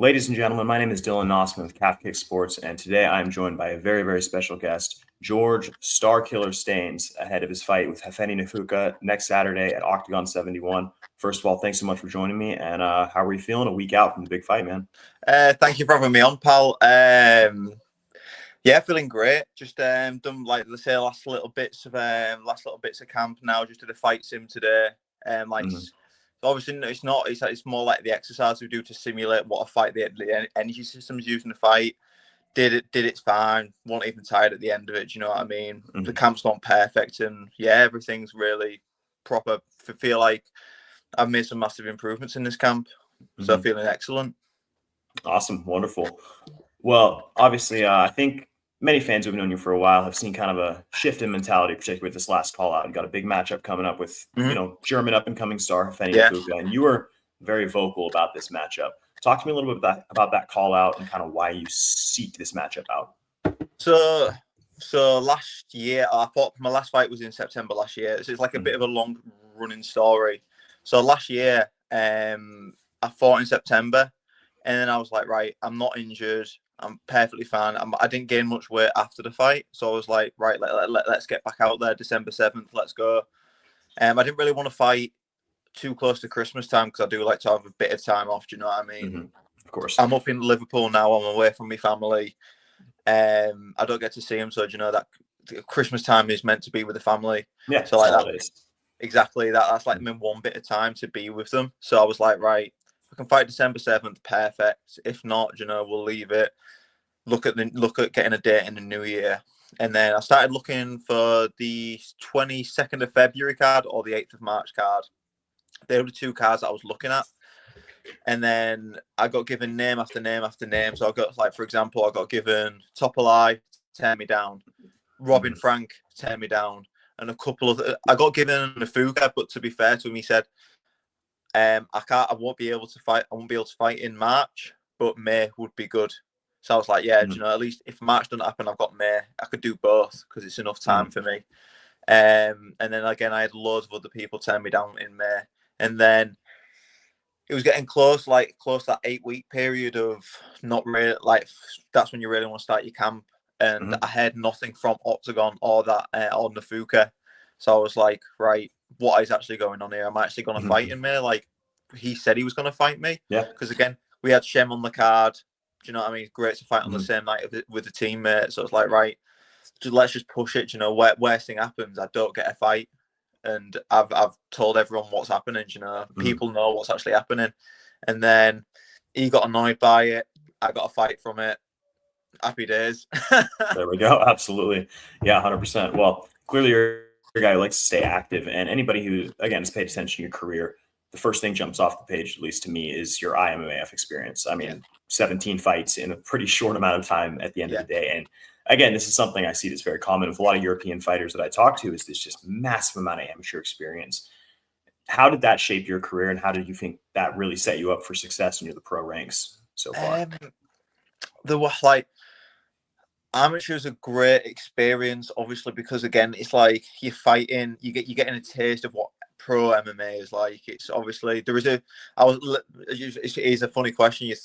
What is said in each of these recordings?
Ladies and gentlemen, my name is Dylan Nossman with Calf Kick Sports, and today I'm joined by a very, very special guest, George Starkiller Staines, ahead of his fight with Hafeni Nafuka next Saturday at Octagon 71. First of all, thanks so much for joining me, and how are you feeling a week out from the big fight, man? Thank you for having me on, pal. Yeah, feeling great. Just done like let's say last little bits of camp now. Just did a fight sim today. Obviously it's not. It's more like the exercise we do to simulate what a fight the energy system's using to fight. Did it fine. Wasn't even tired at the end of it. Do you know what I mean? The camp's gone perfect, and yeah, everything's really proper. I feel like I've made some massive improvements in this camp, so feeling excellent. Awesome, wonderful. Well, obviously, I think many fans who've known you for a while have seen kind of a shift in mentality, particularly with this last call out. You got a big matchup coming up with, German up and coming star Hafeni Nafuka, and you were very vocal about this matchup. Talk to me a little bit about that call out and kind of why you seeked this matchup out. So last year, I thought my last fight was in September last year. So it's like a bit of a long running story. So last year, I fought in September, and then I was like, right, I'm not injured. I'm perfectly fine. I didn't gain much weight after the fight. So I was like, right, let's get back out there. December 7th, let's go. I didn't really want to fight too close to Christmas time because I do like to have a bit of time off. Do you know what I mean? Of course. I'm up in Liverpool now. I'm away from my family. I don't get to see them. So, do you know that Christmas time is meant to be with the family. Yeah, so like that. Exactly. That's like my one bit of time to be with them. So I was like, right, I can fight December 7th, perfect. If not, we'll leave it. Look at getting a date in the new year. And then I started looking for the 22nd of February card or the 8th of March card. They were the two cards that I was looking at. And then I got given name after name after name. So I got, like, for example, I got given Topolai, tear me down. Robin Frank, tear me down. And a couple of I got given Nafuka, but to be fair to him, he said, I won't be able to fight in March, but May would be good. So I was like, yeah, at least if March doesn't happen, I've got May. I could do both because it's enough time for me. And then again, I had loads of other people turn me down in May. And then it was getting close to that 8-week period of not really, like, that's when you really want to start your camp. And I heard nothing from Oktagon or Nafuka. So I was like, right, what is actually going on here? Am I actually going to fight in May? Like, he said he was going to fight me. Yeah. Because again, we had Shem on the card. Do you know what I mean? Great to fight on the same night with the teammate. So it's like, right, let's just push it. Worst thing happens, I don't get a fight. And I've told everyone what's happening. People know what's actually happening. And then he got annoyed by it. I got a fight from it. Happy days. There we go. Absolutely. Yeah, 100%. Well, clearly you're a guy who likes to stay active. And anybody who, again, has paid attention to your career, the first thing jumps off the page, at least to me, is your IMMAF experience. I mean, 17 fights in a pretty short amount of time at the end of the day. And again, this is something I see that's very common with a lot of European fighters that I talk to, is this just massive amount of amateur experience. How did that shape your career, and how did you think that really set you up for success in the pro ranks so far? There were like, amateur is a great experience, obviously, because again, it's like you're fighting, you're getting a taste of what pro MMA is like. It's obviously it is a funny question you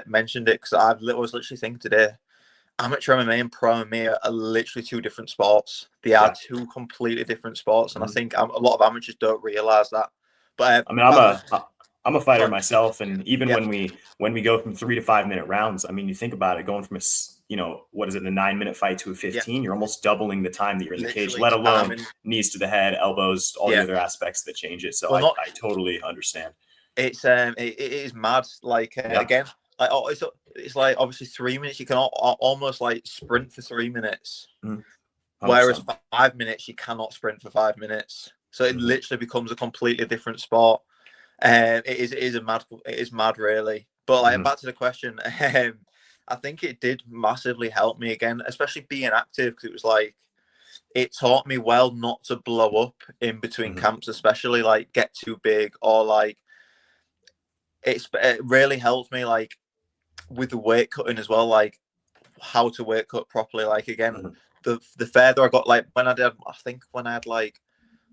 mentioned it, because I was literally thinking today, amateur MMA and pro MMA are literally two different sports. They are two completely different sports, and I think a lot of amateurs don't realize that. But I mean, I'm a fighter myself, and even when we go from 3 to 5 minute rounds, I mean, you think about it, going from what is it, a 9-minute fight to a 15, you're almost doubling the time that you're in the cage, let alone knees to the head, elbows, all the other aspects that change it. So I totally understand. It is mad. Like, again, like, it's like obviously 3 minutes, you can almost like sprint for 3 minutes. Whereas 5 minutes, you cannot sprint for 5 minutes. So it literally becomes a completely different sport. It is mad, really. But like, back to the question, I think it did massively help me again, especially being active, because it was like, it taught me well not to blow up in between camps, especially like get too big, or like it really helped me like with the weight cutting as well, like how to weight cut properly. Like, again, the further I got, like when I had like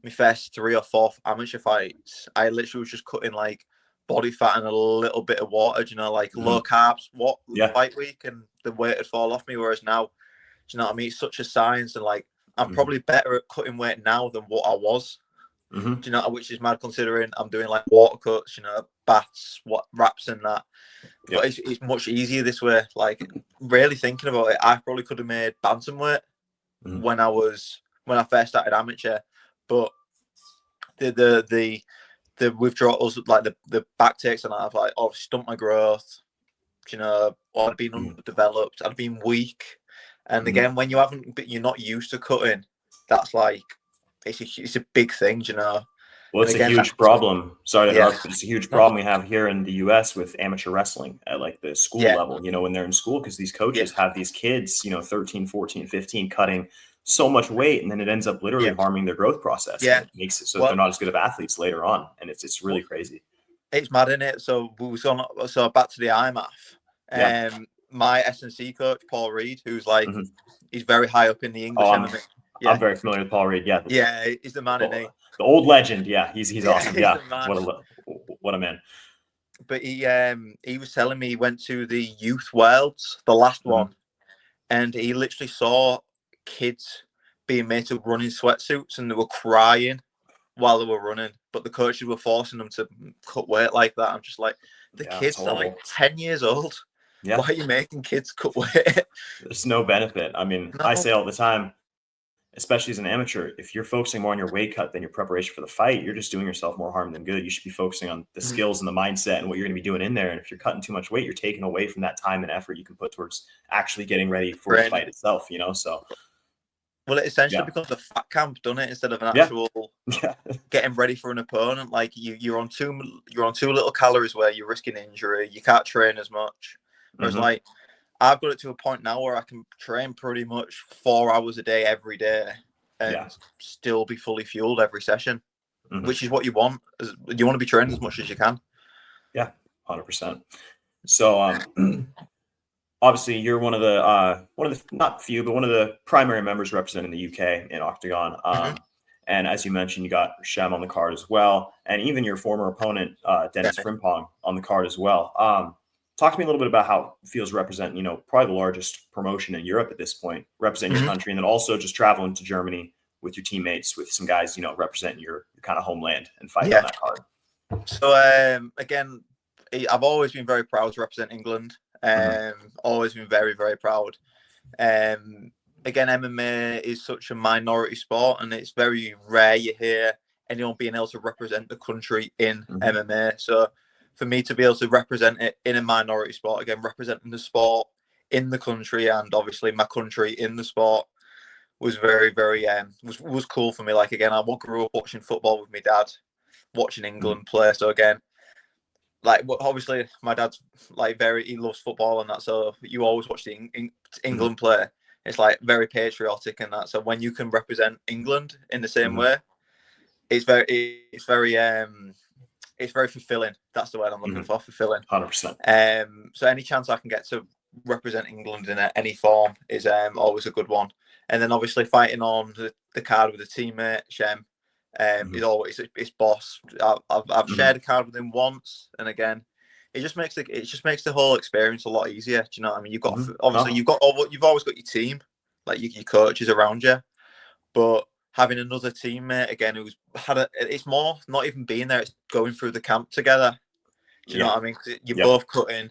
my first 3 or 4 amateur fights, I literally was just cutting like body fat and a little bit of water, you know, like low carbs, fight week, and the weight would fall off me. Whereas now, do you know what I mean? It's such a science, and like I'm probably better at cutting weight now than what I was. Do you know, which is mad considering I'm doing like water cuts, you know, baths, wraps and that. But it's much easier this way. Like, really thinking about it, I probably could have made bantamweight when I first started amateur, but the withdrawals, like the back takes and that, I've like stumped my growth. You know, or I'd been underdeveloped, I'd been weak, and again, when you're not used to cutting, that's like it's a big thing, you know. Well, it's a huge problem. Sorry to interrupt, but it's a huge problem we have here in the US with amateur wrestling at like the school level, you know, when they're in school, because these coaches have these kids, you know, 13, 14, 15, cutting so much weight, and then it ends up literally harming their growth process. Yeah. It makes it so they're not as good of athletes later on. And it's really crazy. It's mad, isn't it? So so back to the IMAF. My S&C coach, Paul Reed, who's like, he's very high up in the English MMA. I'm very familiar with Paul Reed. Yeah, he's the man, isn't he? The old legend. Yeah, he's awesome. He's the man. What a man. But he was telling me he went to the Youth Worlds, the last one, and he literally saw kids being made to run in sweatsuits, and they were crying while they were running, but the coaches were forcing them to cut weight like that. I'm just like, the kids are like 10 years old. Why are you making kids cut weight? There's no benefit. I mean, I say all the time, especially as an amateur, if you're focusing more on your weight cut than your preparation for the fight, you're just doing yourself more harm than good. You should be focusing on the skills and the mindset and what you're going to be doing in there. And if you're cutting too much weight, you're taking away from that time and effort you can put towards actually getting ready for the fight itself, you know? So, well, it essentially becomes a fat camp, doesn't it? Instead of an actual getting ready for an opponent. Like you're on too little calories where you're risking injury. You can't train as much. Whereas like I've got it to a point now where I can train pretty much 4 hours a day every day and still be fully fueled every session, which is what you want. You want to be training as much as you can. Yeah, 100%. So obviously you're one of the not few, but one of the primary members representing the UK in Oktagon. And as you mentioned, you got Shem on the card as well, and even your former opponent Dennis Frimpong on the card as well. Talk to me a little bit about how it feels representing, you know, probably the largest promotion in Europe at this point, representing your country, and then also just traveling to Germany with your teammates, with some guys, you know, representing your kind of homeland and fighting on that card. So again, I've always been very proud to represent England. Always been very, very proud. Again, MMA is such a minority sport, and it's very rare you hear anyone being able to represent the country in MMA. So for me to be able to represent it in a minority sport, again, representing the sport in the country and obviously my country in the sport was very, very, was cool for me. Like, again, I grew up watching football with my dad, watching England play. So again, like, obviously my dad's like he loves football and that. So you always watch the England play. It's like very patriotic and that. So when you can represent England in the same way, it's very fulfilling. That's the word I'm looking for, fulfilling. 100%. So any chance I can get to represent England in any form is always a good one. And then obviously fighting on the card with a teammate, Shem, is always his boss. I've shared a card with him once, and again, it just makes the whole experience a lot easier. Do you know what I mean? You've got obviously you've always got your team, like your coaches around you, but having another teammate again who's it's more not even being there, it's going through the camp together. Do you know what I mean? You're both cutting,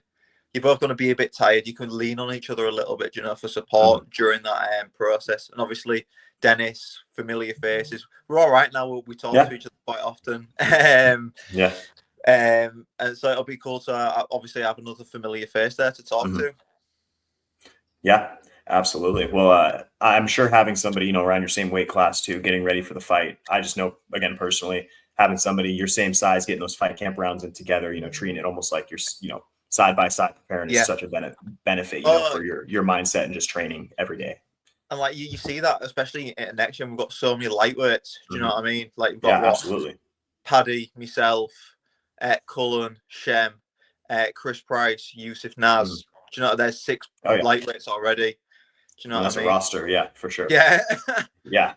you're both going to be a bit tired. You can lean on each other a little bit, you know, for support during that process. And obviously, Dennis, familiar faces. We're all right now. We talk to each other quite often. And so it'll be cool to obviously have another familiar face there to talk to. Yeah, absolutely. Well, I'm sure having somebody, you know, around your same weight class too, getting ready for the fight. I just know, again, personally, having somebody your same size, getting those fight camp rounds in together, you know, treating it almost like you're, you know, side by side preparing is such a benefit, you know, for your mindset and just training every day. And like you see that, especially in next year, we've got so many lightweights. Do you know what I mean? Like we've got absolutely. Paddy, myself, Cullen, Shem, Chris Price, Yusuf Naz. Do you know there's 6 lightweights already? Do you know what I mean? That's a roster, yeah, for sure. Yeah. Yeah.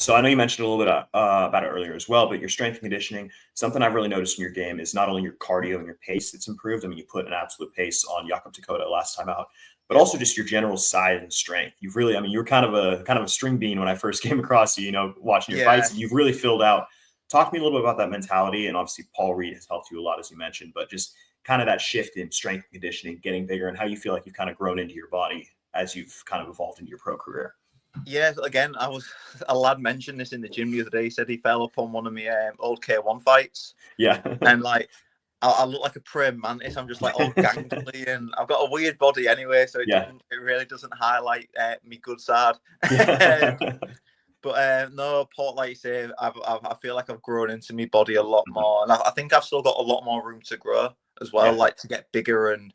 So I know you mentioned a little bit about it earlier as well, but your strength and conditioning, something I've really noticed in your game is not only your cardio and your pace that's improved. I mean, you put an absolute pace on Jakob Dakota last time out, but Yeah. also just your general size and strength. You've really, I mean, you were kind of a string bean when I first came across you, watching your Yeah. fights, and you've really filled out. Talk to me a little bit about that mentality, and obviously Paul Reed has helped you a lot, as you mentioned, but just kind of that shift in strength and conditioning, getting bigger, and how you feel like you've kind of grown into your body as you've kind of evolved into your pro career. Yeah, again, a lad mentioned this in the gym the other day. He said he fell upon one of my old K1 fights, Yeah. and like I look like a praying mantis. I'm just like all gangly, and I've got a weird body anyway, so Yeah. it really doesn't highlight me good side. Yeah. But no, Paul, like you say, I feel like I've grown into my body a lot more, and I think I've still got a lot more room to grow as well, Yeah. like to get bigger and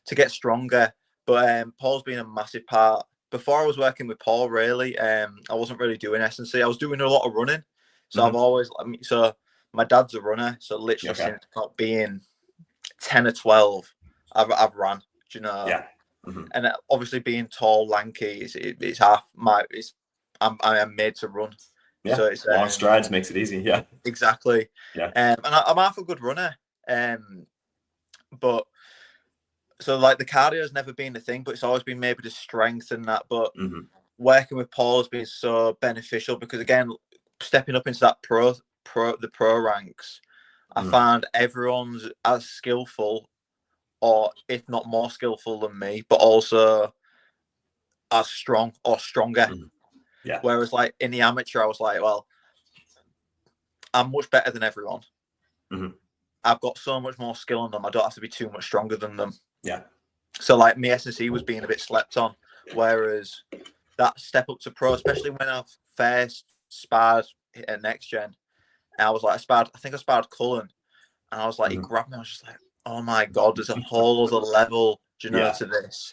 to get stronger. But Paul's been a massive part. Before I was working with Paul, really, I wasn't really doing S&C. I was doing a lot of running, so I've always, so my dad's a runner, so literally Okay. since not being 10 or 12, I've run, do you know? Yeah. And obviously being tall, lanky, it's half my, I am made to run. Yeah. So it's Long strides makes it easy. Yeah. exactly. Yeah. And I'm half a good runner. But so like the cardio has never been the thing, but it's always been maybe the strength and that. But working with Paul has been so beneficial because again, stepping up into that the pro ranks, I found everyone's as skillful, or if not more skillful than me, but also as strong or stronger. Yeah. Whereas like in the amateur, I was like, well, I'm much better than everyone. I've got so much more skill in them. I don't have to be too much stronger than them. Yeah. So like my S&C was being a bit slept on, whereas that step up to pro, especially when I first sparred at Next Gen, and I was like, I think I sparred Cullen, and I was like, he grabbed me. I was just like, oh my god, there's a whole other level, do you know, to this.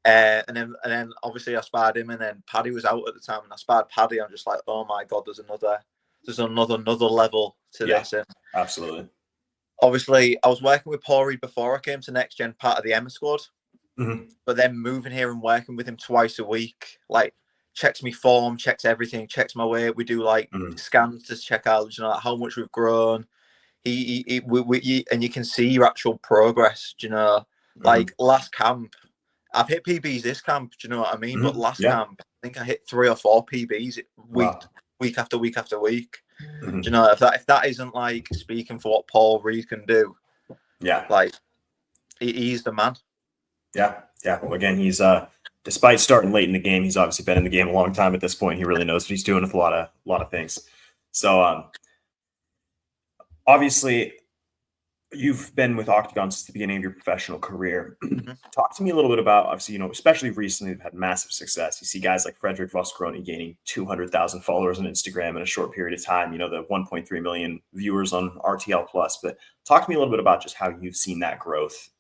And then obviously I sparred him, and then Paddy was out at the time, and I sparred Paddy. I'm just like, oh my god, there's another level to this. And absolutely. Obviously, I was working with Paul Reed before I came to Next Gen, part of the Emma squad. But then moving here and working with him twice a week, like checks me form, checks everything, checks my weight. We do like scans to check out, you know, how much we've grown. And you can see your actual progress. You know, like last camp, I've hit PBs this camp. Do you know what I mean? But last camp, I think I hit 3 or 4 PBs week after week after week. Do you know, if that isn't like speaking for what Paul Reed can do, like he's the man. Yeah. Well, again, he's despite starting late in the game, he's obviously been in the game a long time at this point. He really knows what he's doing with a lot of things. So obviously, you've been with Oktagon since the beginning of your professional career. Talk to me a little bit about, obviously, especially recently, they've had massive success. You see guys like Frederick Voskroni gaining 200,000 followers on Instagram in a short period of time, the 1.3 million viewers on RTL Plus. But talk to me a little bit about just how you've seen that growth,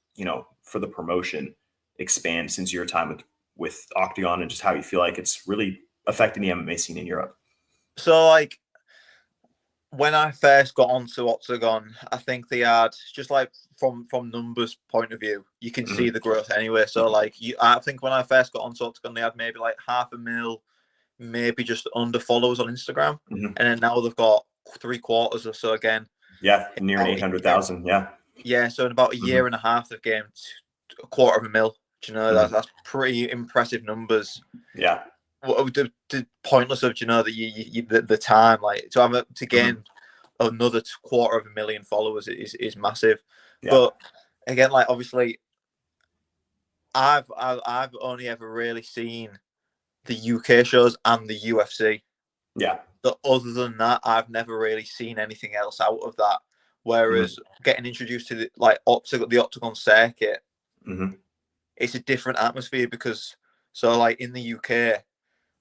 for the promotion expand since your time with Oktagon, and just how you feel like it's really affecting the MMA scene in Europe. So, like, when I first got onto Oktagon, I think they had, just like from numbers point of view, you can see the growth anyway. So like I think when I first got onto Oktagon, they had maybe like 500,000, maybe just under followers on Instagram, and then now they've got 3/4 or so again. Yeah, near 800,000. Yeah. So in about a year and a half, they've gained 250,000. Do you know, that's pretty impressive numbers. Yeah. The pointless of, the time, like to gain another 250,000 followers is massive. But again, like obviously I've only ever really seen the UK shows and the UFC. But other than that, I've never really seen anything else out of that. Whereas getting introduced to the Octagon circuit, it's a different atmosphere because like in the UK,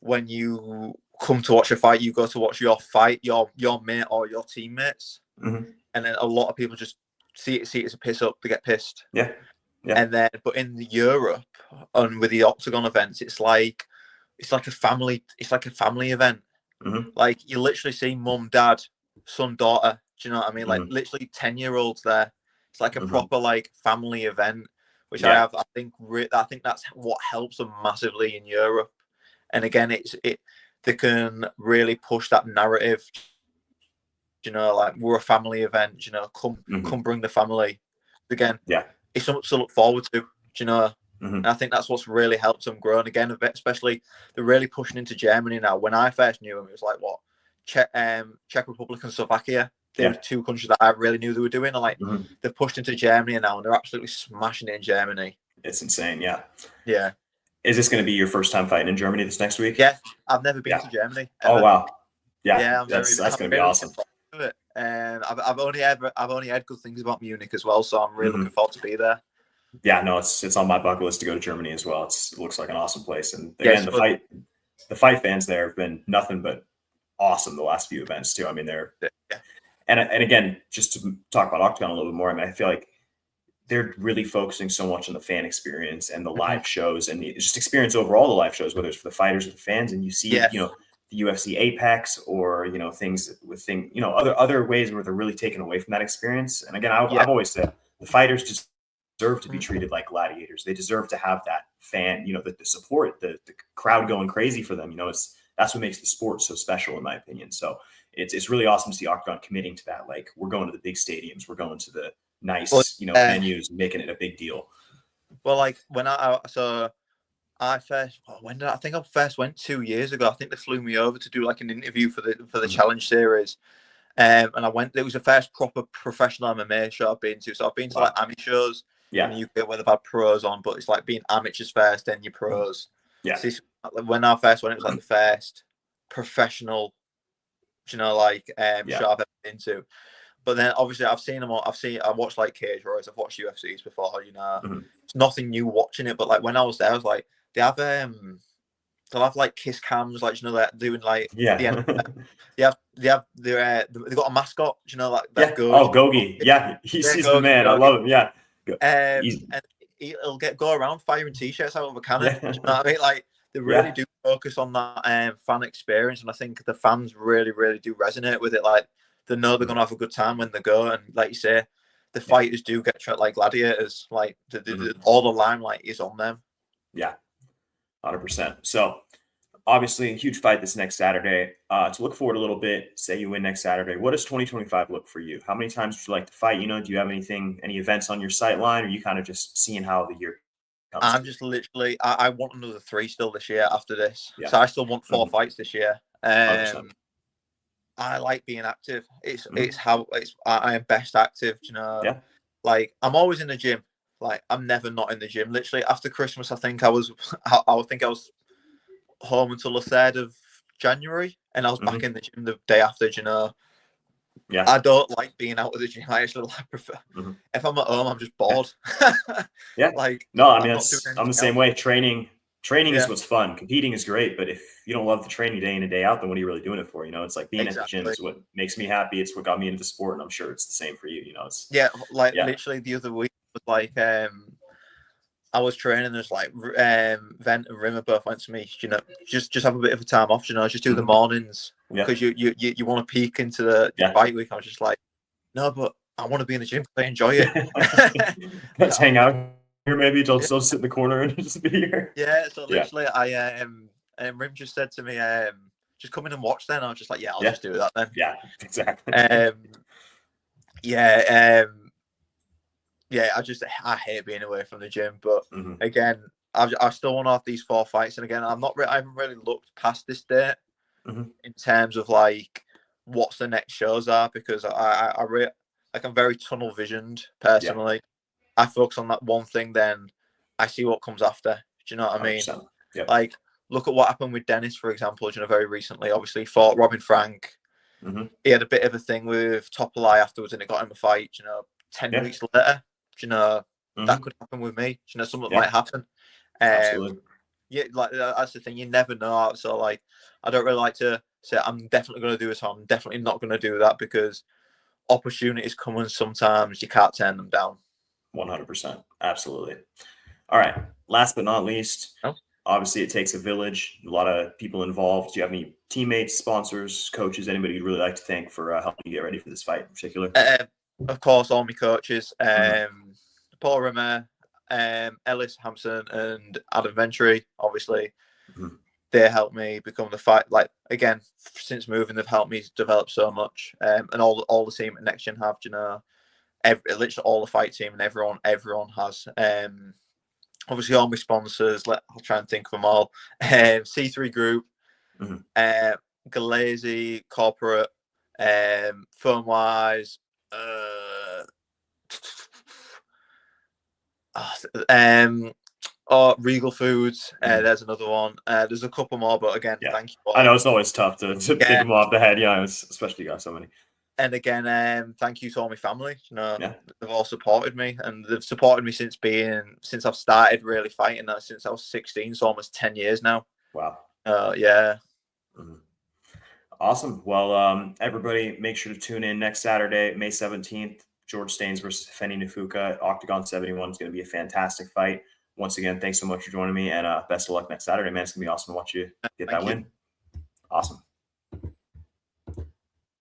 when you come to watch a fight, you go to watch your fight, your mate or your teammates, and then a lot of people just see it as a piss up. They get pissed. And then, but in Europe and with the Octagon events, it's like a family. It's like a family event. Like you literally see mum, dad, son, daughter. Do you know what I mean? Like literally 10-year-olds there. It's like a proper like family event, which I think that's what helps them massively in Europe. And again, they can really push that narrative. Like we're a family event. Come bring the family. Again, it's something to look forward to. And I think that's what's really helped them grow. And again, especially they're really pushing into Germany now. When I first knew them, it was like what Czech Republic and Slovakia. They were 2 countries that I really knew they were doing. And like they've pushed into Germany now, and they're absolutely smashing it in Germany. It's insane. Yeah. Yeah. Is this going to be your first time fighting in Germany this next week? Yeah, I've never been to Germany. Ever. Oh wow. Yeah, that's going to be awesome. And I've only had good things about Munich as well, so I'm really looking forward to be there. Yeah, no, it's on my bucket list to go to Germany as well. It looks like an awesome place, and again, the fight fans there have been nothing but awesome the last few events too. I mean, they're and again, just to talk about Octagon a little bit more. I mean, I feel like they're really focusing so much on the fan experience and the live shows and the just experience overall the live shows, whether it's for the fighters or the fans. And you see, the UFC Apex or things with other ways where they're really taken away from that experience. And again, I've always said the fighters just deserve to be treated like gladiators. They deserve to have that fan, the support, the crowd going crazy for them. That's what makes the sport so special, in my opinion. So it's really awesome to see Octagon committing to that. Like, we're going to the big stadiums, we're going to the nice, venues, making it a big deal. Well, like when I first I think I first went 2 years ago. I think they flew me over to do like an interview for the Challenge Series. And I went. It was the first proper professional MMA show I've been to. So I've been to like amateur shows in the UK where they've had pros on, but it's like being amateurs first, then your pros. Yeah. So when I first went, it was like the first professional, show I've ever been to. But then obviously I've seen them all. I watched like Cage Warriors. I've watched UFCs before. It's nothing new watching it. But like when I was there, I was like, they'll have like kiss cams, like that doing like they got a mascot, like that goes. Oh, Gogi, he's the man. I love him. Yeah, and he'll go around firing t-shirts out of a cannon. You know what I mean? Like they really do focus on that fan experience, and I think the fans really, really do resonate with it. Like they know they're gonna have a good time when they go, and like you say, the fighters do get treated like gladiators. Like all the limelight is on them. Yeah. 100%. So obviously a huge fight this next Saturday. To look forward a little bit, say you win next Saturday, what does 2025 look for you? How many times would you like to fight? Do you have any events on your sight line, or are you kind of just seeing how the year comes? I'm just literally, I want another 3 still this year after this. So I still want 4 fights this year. I like being active. I am best active, like I'm always in the gym. Like I'm never not in the gym. Literally after Christmas, I think I was home until the 3rd of January, and I was back in the gym the day after. I don't like being out of the gym. I actually prefer if I'm at home, I'm just bored. Like no, I mean I'm the same way. Training is what's fun. Competing is great, but if you don't love the training day in and day out, then what are you really doing it for? It's like being at the gym is what makes me happy. It's what got me into the sport, and I'm sure it's the same for you. Literally the other week was like I was training. There's like Vent and Rimmer both went to me. Just have a bit of a time off. Just do the mornings because you want to peek into the fight week. I was just like, no, but I want to be in the gym. I enjoy it. Let's hang out here. Maybe don't sit in the corner and just be here. Yeah. So literally, and Rim just said to me, just come in and watch. Then I was just like, I'll just do that then. Yeah, exactly. I hate being away from the gym, but again, I still want to have these 4 fights, and again, I haven't really looked past this date in terms of like what's the next shows are, because I'm very tunnel visioned personally. I focus on that one thing, then I see what comes after. Do you know what I mean? Like look at what happened with Dennis, for example. Very recently, obviously fought Robin Frank. He had a bit of a thing with Topolai afterwards, and it got him a fight. 10 weeks later. That could happen with me. Something might happen. Absolutely. That's the thing. You never know. So like, I don't really like to say I'm definitely going to do this. I'm definitely not going to do that, because opportunities come, and sometimes you can't turn them down. 100%. Absolutely. All right. Last but not least, obviously it takes a village, a lot of people involved. Do you have any teammates, sponsors, coaches, anybody you'd really like to thank for helping you get ready for this fight in particular? Of course, all my coaches, Paul Rimmer, Ellis Hampson, and Adam Ventry, obviously. they helped me become the fight. Like again, since moving, they've helped me develop so much. And all the team at Next Gen have, literally all the fight team and everyone has. Obviously all my sponsors. I'll try and think of them all. C3 Group, Galazi Corporate, Firmwise, Regal Foods. There's another one. There's a couple more, but again, thank you all. I know it's always tough to think them off the head, especially you got so many. And again, thank you to all my family. They've all supported me, and they've supported me since I've started really fighting. Since I was 16, so almost 10 years now. Wow. Yeah. Awesome. Well, everybody, make sure to tune in next Saturday, May 17th. George Staines versus Hafeni Nafuka. Octagon 71 is going to be a fantastic fight. Once again, thanks so much for joining me, and best of luck next Saturday, man. It's going to be awesome to watch you get that win. Awesome.